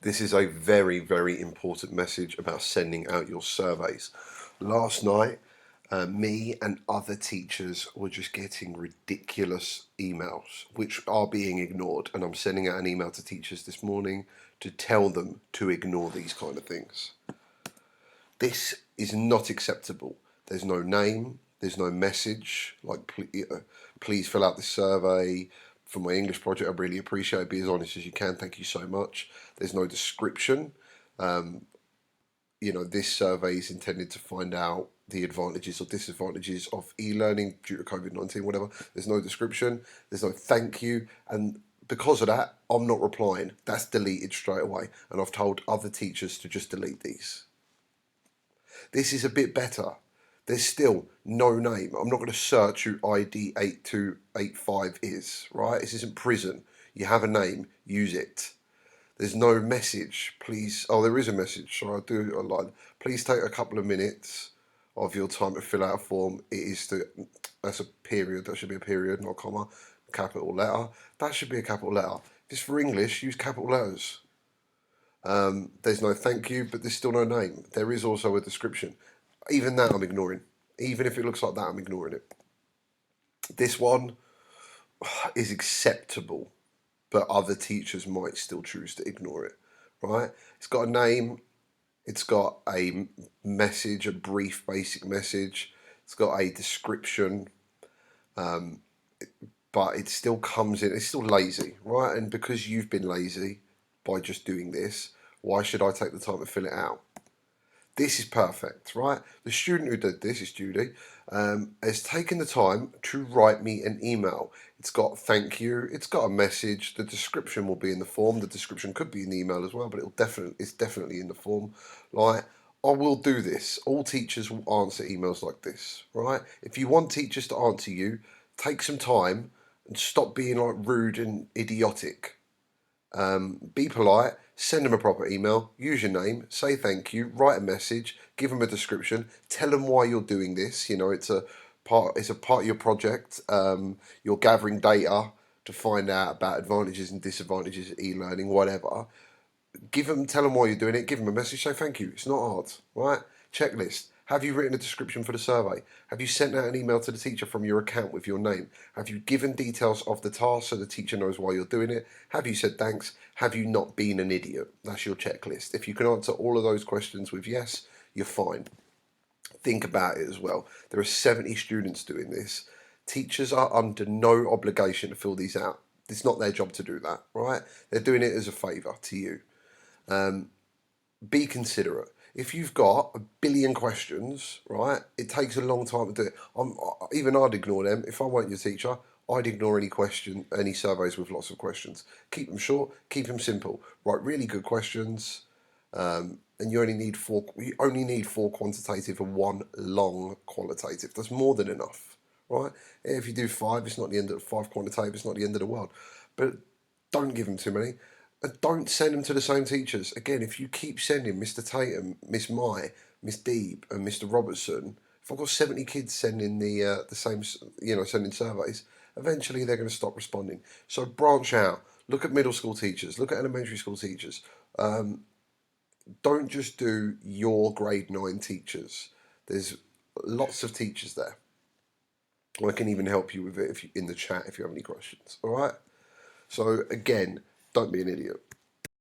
This is a very, very important message about sending out your surveys. Last night, me and other teachers were just getting ridiculous emails, which are being ignored. And I'm sending out an email to teachers this morning to tell them to ignore these kind of things. This is not acceptable. There's no name, there's no message, like please fill out this survey for my English project. I really appreciate it. Be as honest as you can. Thank you so much. There's no description. This survey is intended to find out the advantages or disadvantages of e-learning due to COVID-19, whatever. There's no description. There's no thank you. And because of that, I'm not replying. That's deleted straight away. And I've told other teachers to just delete these. This is a bit better. There's still no name. I'm not going to search who ID 8285 is, right? This isn't prison. You have a name, use it. There's no message, please. Oh, there is a message, so I'll do it online. Please take a couple of minutes of your time to fill out a form. That's a period, that should be a period, not a comma. Capital letter, that should be a capital letter. If it's for English, use capital letters. There's no thank you, but there's still no name. There is also a description. Even that I'm ignoring. Even if it looks like that, I'm ignoring it. This one is acceptable, but other teachers might still choose to ignore it, right? It's got a name, it's got a message, a brief basic message, it's got a description, but it still comes in, it's still lazy, right? And because you've been lazy by just doing this, why should I take the time to fill it out? This is perfect, right? The student who did this is Judy, has taken the time to write me an email. It's got thank you, it's got a message, the description will be in the form, the description could be in the email as well, but it's definitely in the form. Like, I will do this. All teachers will answer emails like this, right? If you want teachers to answer you, take some time and stop being like rude and idiotic. Be polite, send them a proper email, use your name, say thank you, write a message, give them a description, tell them why you're doing this. It's a part of your project. You're gathering data to find out about advantages and disadvantages of e-learning, whatever. Tell them why you're doing it, give them a message, say thank you. It's not hard, right? Checklist. Have you written a description for the survey? Have you sent out an email to the teacher from your account with your name? Have you given details of the task so the teacher knows why you're doing it? Have you said thanks? Have you not been an idiot? That's your checklist. If you can answer all of those questions with yes, you're fine. Think about it as well. There are 70 students doing this. Teachers are under no obligation to fill these out. It's not their job to do that, right? They're doing it as a favour to you. Be considerate. If you've got a billion questions, right, it takes a long time to do it. Even I'd ignore them. If I weren't your teacher, I'd ignore any surveys with lots of questions. Keep them short, keep them simple. Write really good questions, and you only need four quantitative and one long qualitative. That's more than enough, right? If you do five, it's not the end of five quantitative. It's not the end of the world, but don't give them too many. And don't send them to the same teachers. Again, if you keep sending Mr. Tatum, Miss Mai, Miss Deeb, and Mr. Robertson, if I've got 70 kids sending the same, sending surveys, eventually they're going to stop responding. So branch out. Look at middle school teachers. Look at elementary school teachers. Don't just do your grade 9 teachers. There's lots of teachers there. I can even help you with it in the chat if you have any questions. All right. So again, don't be an idiot.